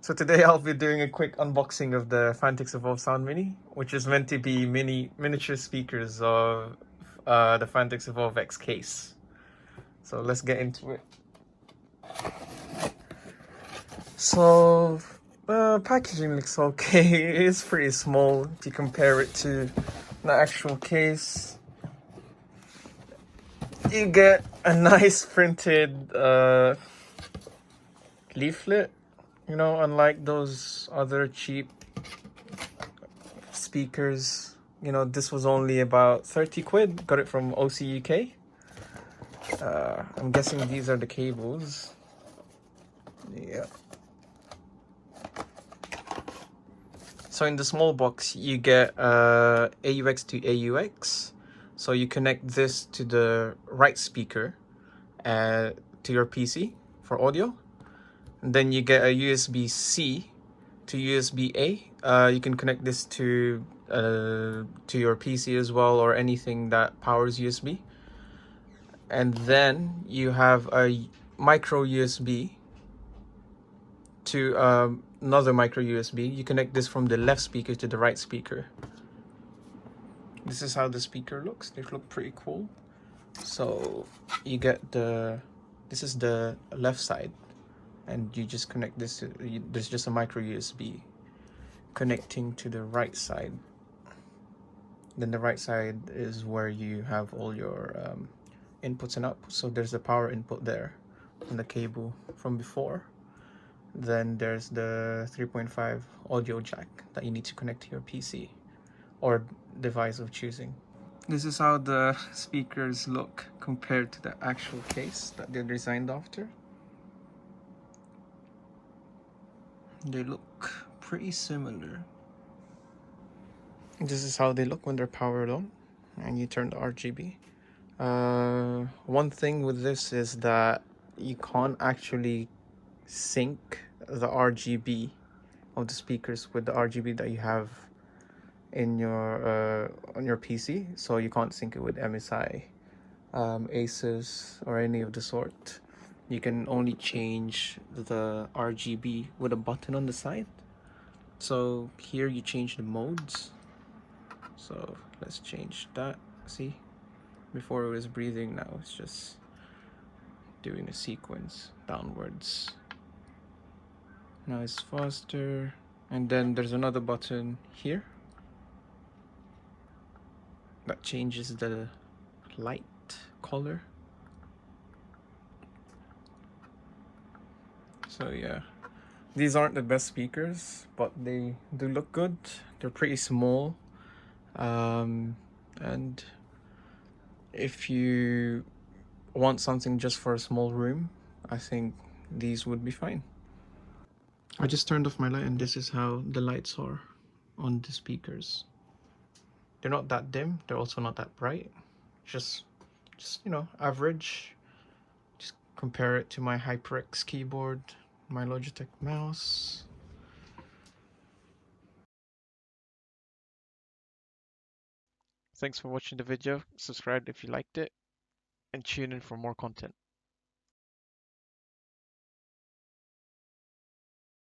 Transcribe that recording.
So today I'll be doing a quick unboxing of the Phanteks Evolv Sound Mini, which is meant to be miniature speakers of the Phanteks Evolv X case. So let's get into it. So packaging looks okay. It's pretty small if you compare it to the actual case. You get a nice printed leaflet, you know, unlike those other cheap speakers. You know, this was only about 30 quid. Got it from OCUK. I'm guessing these are the cables. Yeah. So in the small box, you get AUX to AUX. So you connect this to the right speaker to your PC for audio. And then you get a USB-C to USB-A. You can connect this to your PC as well, or anything that powers USB. And then you have a micro USB to another micro USB. You connect this from the left speaker to the right speaker. This is how the speaker looks. They look pretty cool. So you get this is the left side, and you just connect this to, there's just a micro USB connecting to the right side. Then the right side is where you have all your inputs and outputs. So there's the power input there on the cable from before. Then there's the 3.5 audio jack that you need to connect to your PC or device of choosing. This is how the speakers look compared to the actual case that they're designed after. They look pretty similar. This is how they look when they're powered on and you turn the RGB. One thing with this is that you can't actually sync the RGB of the speakers with the RGB that you have in your on your PC, so you can't sync it with MSI, Asus, or any of the sort. You can only change the RGB with a button on the side. So here you change the modes. So let's change that. See, before it was breathing, now it's just doing a sequence downwards. Now it's faster. And then there's another button here that changes the light color. So yeah, these aren't the best speakers, but they do look good. They're pretty small, and if you want something just for a small room, I think these would be fine. I just turned off my light, and this is how the lights are on the speakers. They're not that dim, they're also not that bright. Just you know, average. Just compare it to my HyperX keyboard, my Logitech mouse. Thanks for watching the video. Subscribe if you liked it, and tune in for more content.